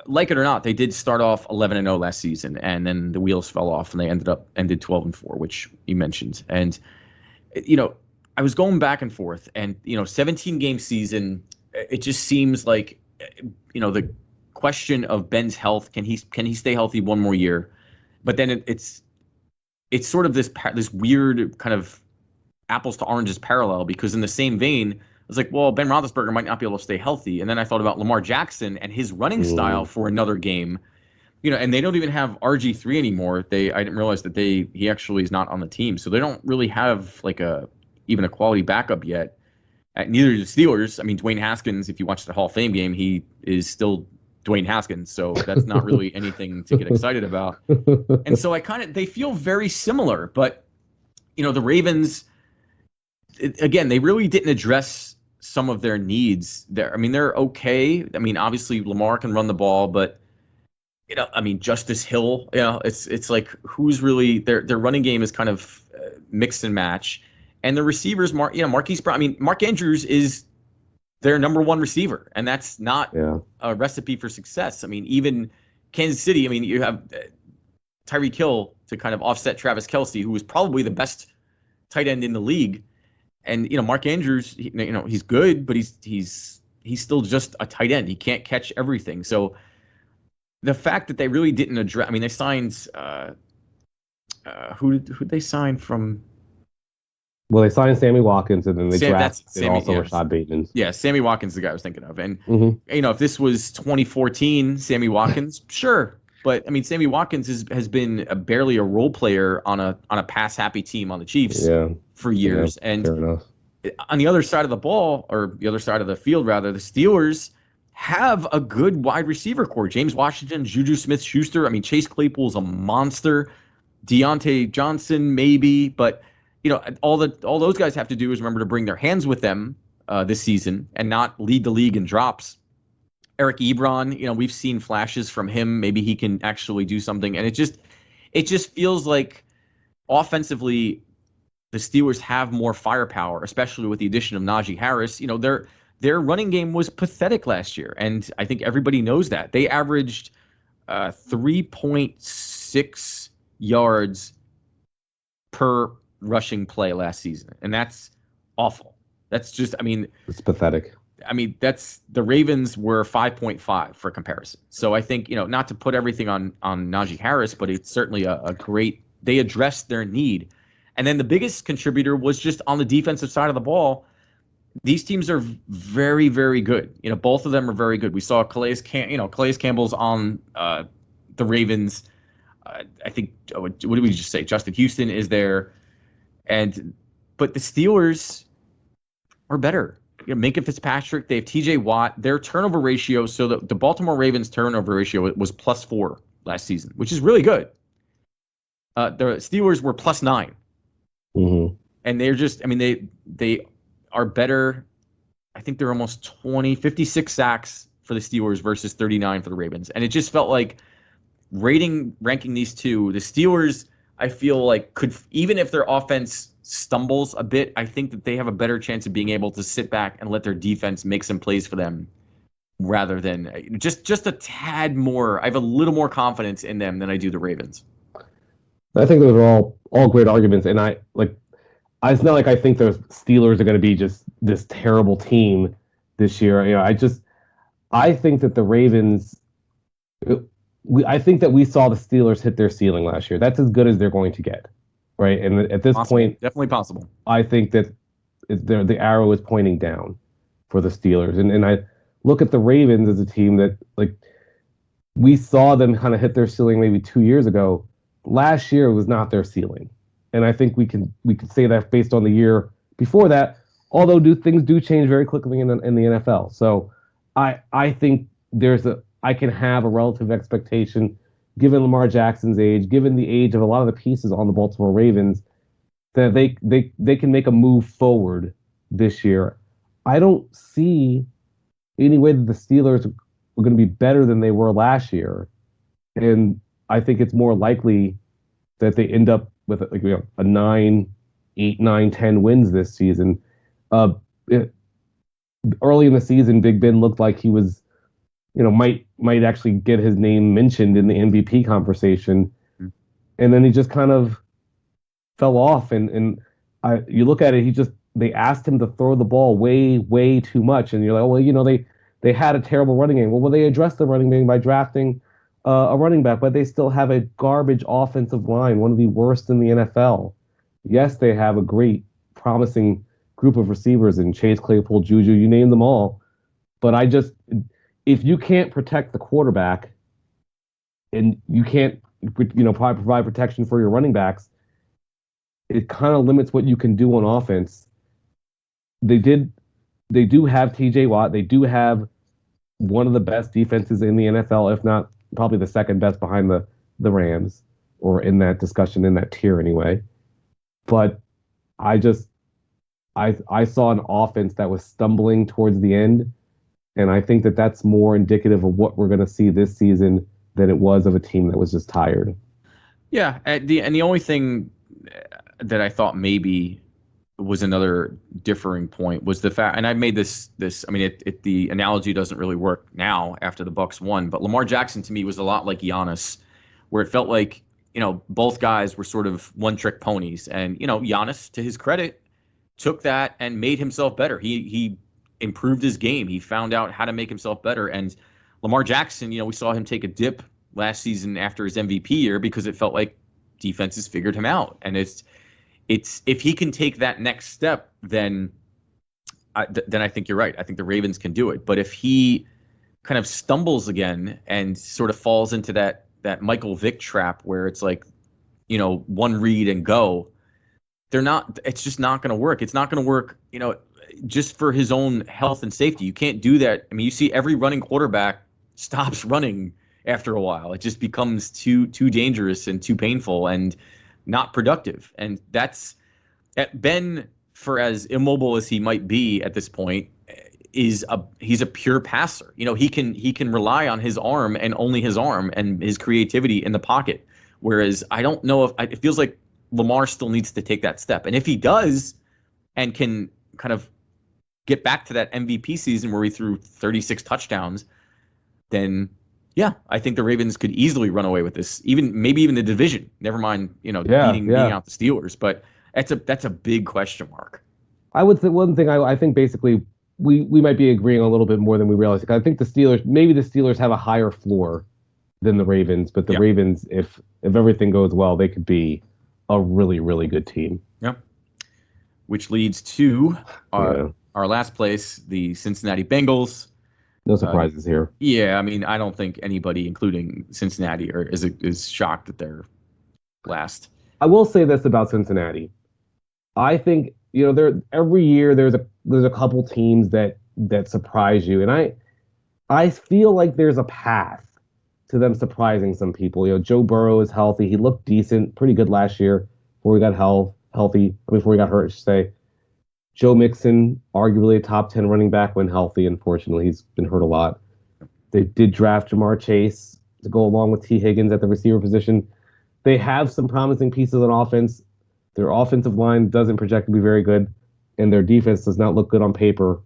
like it or not, they did start off 11-0 last season, and then the wheels fell off, and they ended 12-4, which you mentioned. And I was going back and forth, and 17-game season, it just seems like the question of Ben's health, can he stay healthy one more year? But then it's sort of this weird kind of apples to oranges parallel, because in the same vein, I was like, well, Ben Roethlisberger might not be able to stay healthy. And then I thought about Lamar Jackson and his running style for another game, and they don't even have RG3 anymore. I didn't realize that he actually is not on the team. So they don't really have like even a quality backup yet. Neither do the Steelers. I mean, Dwayne Haskins, if you watch the Hall of Fame game, he is still Dwayne Haskins. So that's not really anything to get excited about. And so they feel very similar, but the Ravens, again, they really didn't address some of their needs there. I mean, they're okay. I mean, obviously Lamar can run the ball, but Justice Hill, it's like, who's really their running game is kind of mix and match, and the receivers, Marquise Brown. I mean, Mark Andrews is their number 1 receiver, and that's not a recipe for success. I mean, even Kansas City. I mean, you have Tyreek Hill to kind of offset Travis Kelce, who was probably the best tight end in the league. And Mark Andrews, he's good, but he's still just a tight end. He can't catch everything. So the fact that they really didn't address, I mean, they signed who they sign from? Well, they signed Sammy Watkins, and then they drafted Rashad Bateman. Yeah, Sammy Watkins is the guy I was thinking of. And if this was 2014, Sammy Watkins, sure. But I mean, Sammy Watkins has been barely a role player on a pass happy team on the Chiefs for years. And fair enough. On the other side of the ball, or the other side of the field rather, the Steelers have a good wide receiver core. James Washington, Juju Smith-Schuster. I mean, Chase Claypool's a monster. Deontay Johnson, maybe, but all those guys have to do is remember to bring their hands with them this season and not lead the league in drops. Eric Ebron, we've seen flashes from him. Maybe he can actually do something. And it just feels like offensively, the Steelers have more firepower, especially with the addition of Najee Harris. Their running game was pathetic last year, and I think everybody knows that. They averaged 3.6 yards per rushing play last season, and that's awful. That's just, It's pathetic. That's the Ravens were 5.5 for comparison. So I think, not to put everything on Najee Harris, but it's certainly a great, they addressed their need. And then the biggest contributor was just on the defensive side of the ball. These teams are very, very good. Both of them are very good. We saw Calais Campbell's on the Ravens. I think, what did we just say? Justin Houston is there. But the Steelers are better. Minka Fitzpatrick, they have TJ Watt. Their turnover ratio, so the Baltimore Ravens turnover ratio was +4 last season, which is really good. The Steelers were +9. Mm-hmm. And they're just, they are better. I think they're almost 56 sacks for the Steelers versus 39 for the Ravens. And it just felt like ranking these two, the Steelers, I feel like could, even if their offense stumbles a bit, I think that they have a better chance of being able to sit back and let their defense make some plays for them rather than just a tad more. I have a little more confidence in them than I do the Ravens. I think those are all great arguments, and it's not like I think the Steelers are going to be just this terrible team this year. I think that the Ravens, I think that we saw the Steelers hit their ceiling last year. That's as good as they're going to get, right? And at this point, definitely possible. I think that the arrow is pointing down for the Steelers, and I look at the Ravens as a team that, like, we saw them kind of hit their ceiling maybe 2 years ago. Last year was not their ceiling, and I think we could say that based on the year before that. Although things do change very quickly in the NFL, so I think I can have a relative expectation, given Lamar Jackson's age, given the age of a lot of the pieces on the Baltimore Ravens, that they can make a move forward this year. I don't see any way that the Steelers are going to be better than they were last year, and I think it's more likely that they end up with a 9, 8, 9, 10 wins this season. Early in the season, Big Ben looked like he was, might actually get his name mentioned in the MVP conversation, and then he just kind of fell off. And you look at it, they asked him to throw the ball way, way too much, and you're like, well, they had a terrible running game. Well, they addressed the running game by drafting a running back, but they still have a garbage offensive line, one of the worst in the NFL. Yes, they have a great, promising group of receivers in Chase Claypool, Juju, you name them all. But if you can't protect the quarterback and you can't, provide protection for your running backs, it kind of limits what you can do on offense. They do have TJ Watt. They do have one of the best defenses in the NFL, if not probably the second best behind the Rams, or in that discussion, in that tier anyway. But I saw an offense that was stumbling towards the end, and I think that that's more indicative of what we're going to see this season than it was of a team that was just tired. Yeah, and the only thing that I thought maybe was another differing point was the fact, and I made this. The analogy doesn't really work now after the Bucs won, but Lamar Jackson to me was a lot like Giannis, where it felt like both guys were sort of one-trick ponies, and Giannis, to his credit, took that and made himself better. He improved his game. He found out how to make himself better. And Lamar Jackson, we saw him take a dip last season after his MVP year because it felt like defenses figured him out. And it's if he can take that next step, then I think you're right. I think the Ravens can do it. But if he kind of stumbles again and sort of falls into that Michael Vick trap where it's like, one read and go, it's just not going to work. It's not going to work, just for his own health and safety. You can't do that. You see every running quarterback stops running after a while. It just becomes too dangerous and too painful and not productive. And that's Ben, for as immobile as he might be at this point, he's a pure passer. He can rely on his arm and only his arm and his creativity in the pocket. Whereas I don't know if it feels like Lamar still needs to take that step. And if he does and can kind of get back to that MVP season where he threw 36 touchdowns, then yeah, I think the Ravens could easily run away with this, maybe even the division. Never mind, beating out the Steelers. But That's a big question mark. I would say one thing I think basically we might be agreeing a little bit more than we realize. I think the Steelers have a higher floor than the Ravens, but the Ravens, if everything goes well, they could be a really, really good team. Yeah. Which leads to our last place, the Cincinnati Bengals. No surprises here. Yeah, I mean, I don't think anybody, including Cincinnati, is shocked that they're last. I will say this about Cincinnati. I think every year there's a couple teams that surprise you, and I feel like there's a path to them surprising some people. Joe Burrow is healthy. He looked decent, pretty good last year before he got healthy. Before he got hurt, I should say. Joe Mixon, arguably a top 10 running back when healthy. Unfortunately, he's been hurt a lot. They did draft Jamar Chase to go along with T. Higgins at the receiver position. They have some promising pieces on offense. Their offensive line doesn't project to be very good, and their defense does not look good on paper.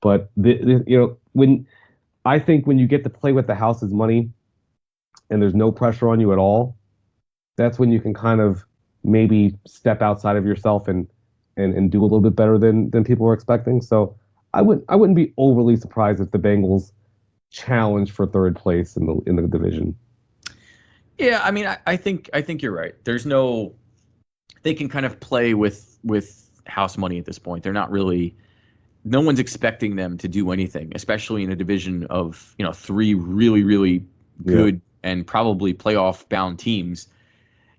But when you get to play with the house's money, and there's no pressure on you at all, that's when you can kind of maybe step outside of yourself and do a little bit better than people were expecting. So I wouldn't be overly surprised if the Bengals challenge for third place in the division. Yeah, I mean, I think you're right. They can kind of play with house money at this point. They're not really. No one's expecting them to do anything, especially in a division of three really, really good and probably playoff bound teams.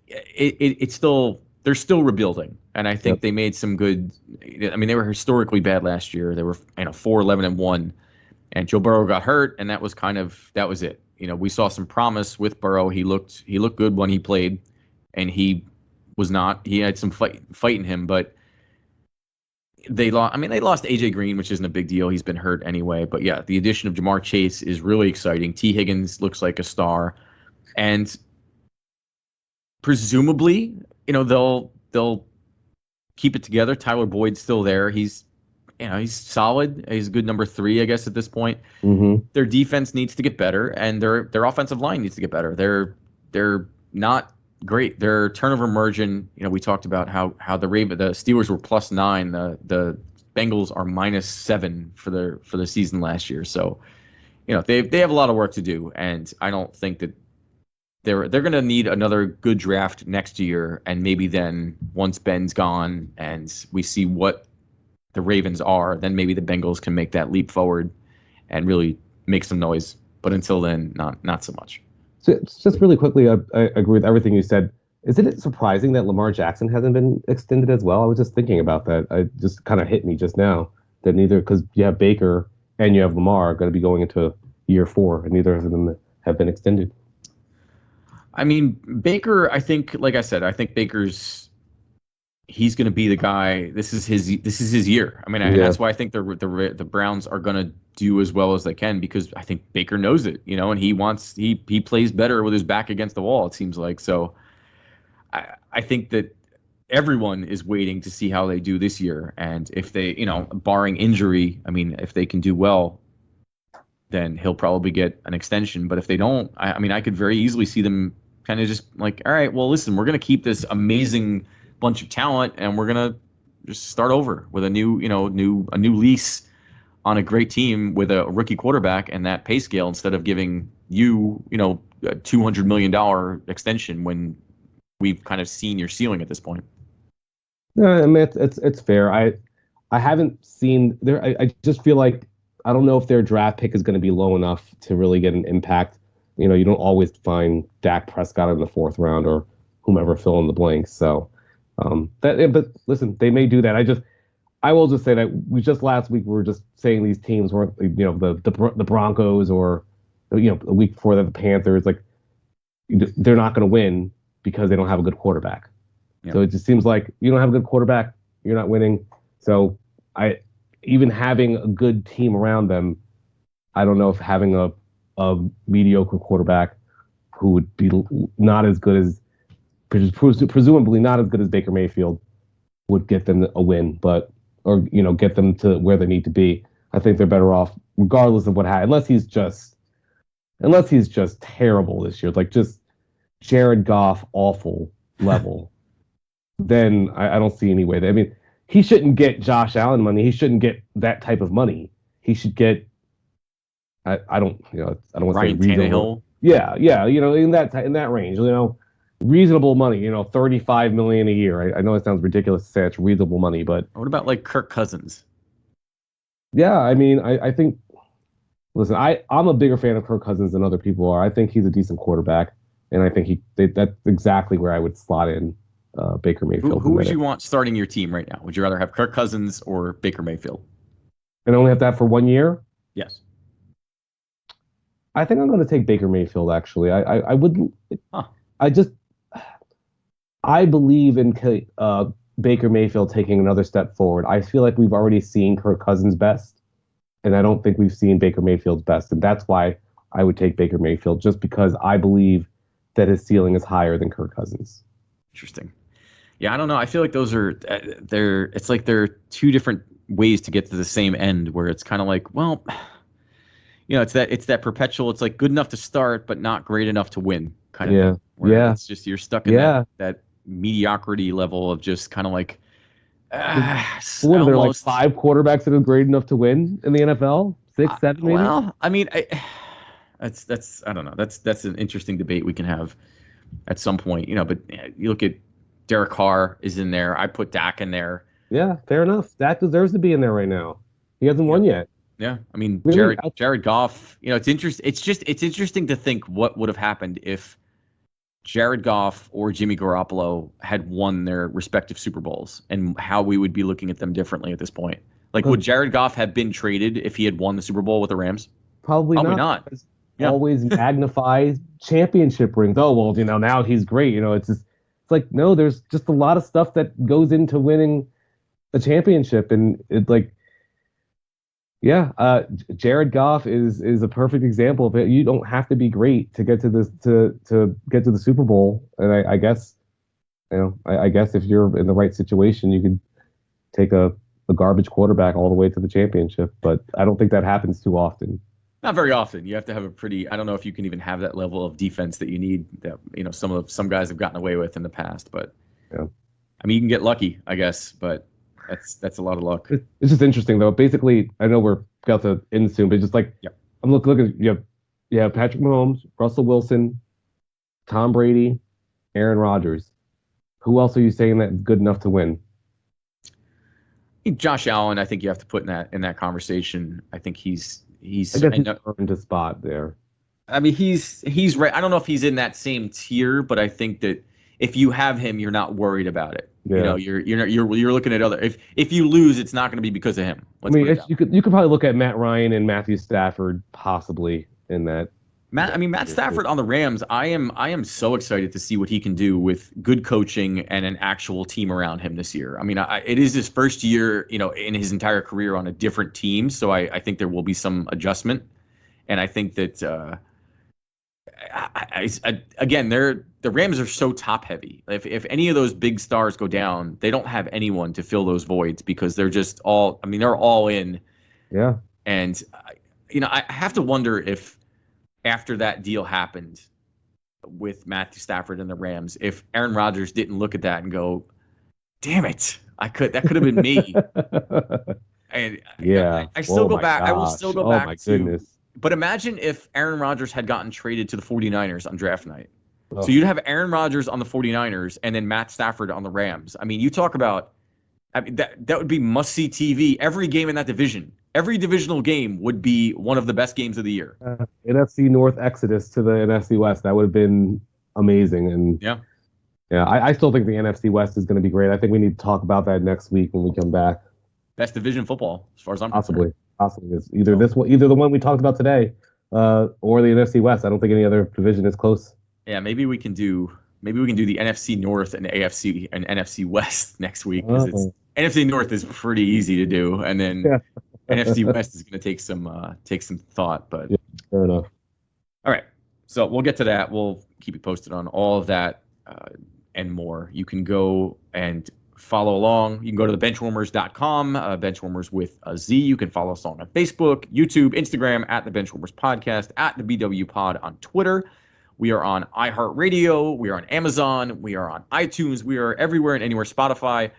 It's still. They're still rebuilding, and I think they made some good. I mean, they were historically bad last year. They were 4-11-1, and Joe Burrow got hurt, and that was it. We saw some promise with Burrow. He looked good when he played, and he was not. He had some fight in him, but they lost. I mean, they lost AJ Green, which isn't a big deal. He's been hurt anyway. But yeah, the addition of Jamar Chase is really exciting. T. Higgins looks like a star, and presumably, they'll keep it together. Tyler Boyd's still there. He's solid. He's a good number 3, I guess, at this point. Mm-hmm. Their defense needs to get better, and their offensive line needs to get better. They're not great. Their turnover margin. We talked about how the Steelers were +9. The Bengals are -7 for the season last year. So, they have a lot of work to do, and I don't think that. They're going to need another good draft next year, and maybe then once Ben's gone and we see what the Ravens are, then maybe the Bengals can make that leap forward and really make some noise. But until then, not so much. So just really quickly, I agree with everything you said. Isn't it surprising that Lamar Jackson hasn't been extended as well? I was just thinking about that. It just kind of hit me just now that because you have Baker and you have Lamar going to be going into year 4, and neither of them have been extended. I mean, Baker, I think, like I said, he's going to be the guy. This is his year. I mean, that's why I think the Browns are going to do as well as they can, because I think Baker knows it, and he plays better with his back against the wall, it seems like. So I think that everyone is waiting to see how they do this year. And if they, barring injury, I mean, if they can do well, then he'll probably get an extension. But if they don't, I could very easily see them kind of just like, all right, well, listen, we're going to keep this amazing bunch of talent, and we're going to just start over with a new lease on a great team with a rookie quarterback and that pay scale, instead of giving you, a $200 million extension when we've kind of seen your ceiling at this point. No, I mean, it's fair. I haven't seen there. I just feel like, I don't know if their draft pick is going to be low enough to really get an impact. You don't always find Dak Prescott in the 4th round or whomever fill in the blanks. So, but listen, they may do that. I will just say that last week we were just saying these teams weren't, the Broncos or, a week before that the Panthers, like, they're not going to win because they don't have a good quarterback. Yeah. So it just seems like you don't have a good quarterback, you're not winning. So even having a good team around them, I don't know if having a mediocre quarterback who would be not as good as, presumably not as good as Baker Mayfield, would get them a win, or get them to where they need to be. I think they're better off regardless of what happens, unless he's just terrible this year, like just Jared Goff awful level. then I don't see any way. I mean, he shouldn't get Josh Allen money. He shouldn't get that type of money. He should get I don't I don't want to say Ryan reasonable. Tannehill. Yeah, in that range, reasonable money, $35 million a year. I know it sounds ridiculous to say it's reasonable money, but What about like Kirk Cousins? yeah, I mean, I think. Listen, I'm a bigger fan of Kirk Cousins than other people are. I think he's a decent quarterback, and I think that's exactly where I would slot in Baker Mayfield. Who would you want starting your team right now? Would you rather have Kirk Cousins or Baker Mayfield? And only have that for 1 year? Yes. I think I'm going to take Baker Mayfield. Actually, I would. Huh. I believe in Baker Mayfield taking another step forward. I feel like we've already seen Kirk Cousins' best. And I don't think we've seen Baker Mayfield's best. And that's why I would take Baker Mayfield, just because I believe that his ceiling is higher than Kirk Cousins. Interesting. Yeah, I don't know. I feel like those are it's like they're two different ways to get to the same end, where it's kind of like, well, it's that perpetual, it's like good enough to start, but not great enough to win kind of thing. Where it's just, you're stuck in that mediocrity level of just kind of like, what are there, like 5 quarterbacks that are great enough to win in the NFL? 6, 7, maybe? Well, I mean, that's I don't know. That's an interesting debate we can have at some point, but you look at Derek Carr is in there. I put Dak in there. Yeah, fair enough. Dak deserves to be in there right now. He hasn't won yet. Yeah, I mean, really? Jared Goff. It's interesting to think what would have happened if Jared Goff or Jimmy Garoppolo had won their respective Super Bowls, and how we would be looking at them differently at this point. Like, would Jared Goff have been traded if he had won the Super Bowl with the Rams? Probably not. Yeah. Always magnify championship rings. Oh, well, now he's great. It's like, no, there's just a lot of stuff that goes into winning a championship. And it's like, Jared Goff is a perfect example of it. You don't have to be great to get to this to get to the Super Bowl. And I guess, I guess if you're in the right situation, you could take a garbage quarterback all the way to the championship. But I don't think that happens too often. Not very often. You have to have I don't know if you can even have that level of defense that you need that, some guys have gotten away with in the past. But yeah, I mean, you can get lucky, I guess, but that's a lot of luck. It's just interesting, though. Basically, I know we're about to end soon, but just like, I'm looking, you have Patrick Mahomes, Russell Wilson, Tom Brady, Aaron Rodgers. Who else are you saying that's good enough to win? Josh Allen, I think you have to put in that conversation. I think he's earned a spot there. I mean, he's right. I don't know if he's in that same tier, but I think that if you have him, you're not worried about it. Yeah. You're looking at other. If you lose, it's not going to be because of him. You could probably look at Matt Ryan and Matthew Stafford possibly in that. Matt Stafford on the Rams. I am so excited to see what he can do with good coaching and an actual team around him this year. I mean, it is his first year, in his entire career on a different team, so I think there will be some adjustment, and I think that again, the Rams are so top heavy. If any of those big stars go down, they don't have anyone to fill those voids because they're just all. I mean, they're all in. Yeah. And I have to wonder if after that deal happened with Matthew Stafford and the Rams, if Aaron Rodgers didn't look at that and go, "Damn it, that could have been me." And I still go back. Gosh. I will still go back. Oh my goodness. But imagine if Aaron Rodgers had gotten traded to the 49ers on draft night. Oh. So you'd have Aaron Rodgers on the 49ers and then Matt Stafford on the Rams. I mean, you talk about that would be must-see TV. Every game in that division, every divisional game would be one of the best games of the year. NFC North exodus to the NFC West. That would have been amazing. And yeah, I still think the NFC West is going to be great. I think we need to talk about that next week when we come back. Best division football, as far as I'm concerned. Possibly. It's either this one, either the one we talked about today, or the NFC West. I don't think any other division is close. Yeah, maybe we can do the NFC North and AFC and NFC West next week, because NFC North is pretty easy to do, and then NFC West is going to take some thought. But fair enough. All right, so we'll get to that. We'll keep you posted on all of that and more. You can go and follow along. You can go to the benchwarmers.com, Benchwarmers with a Z. You can follow us on Facebook, YouTube, Instagram, at the Benchwarmers Podcast, at the BW Pod on Twitter. We are on iHeartRadio. We are on Amazon. We are on iTunes. We are everywhere and anywhere. Spotify,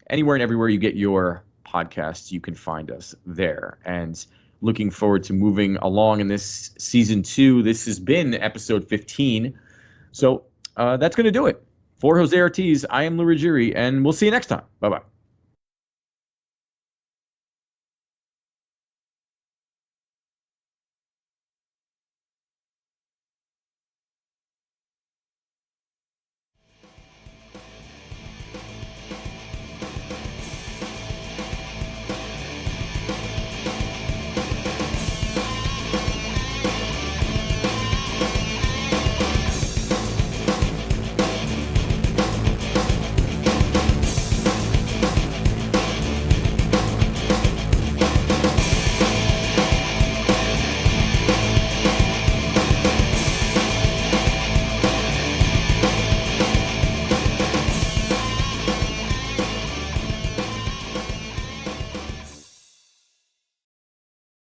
anywhere and everywhere you get your podcasts, you can find us there. And looking forward to moving along in this season 2. This has been episode 15. So that's going to do it. For Jose Ortiz, I am Lou Ruggieri, and we'll see you next time. Bye-bye.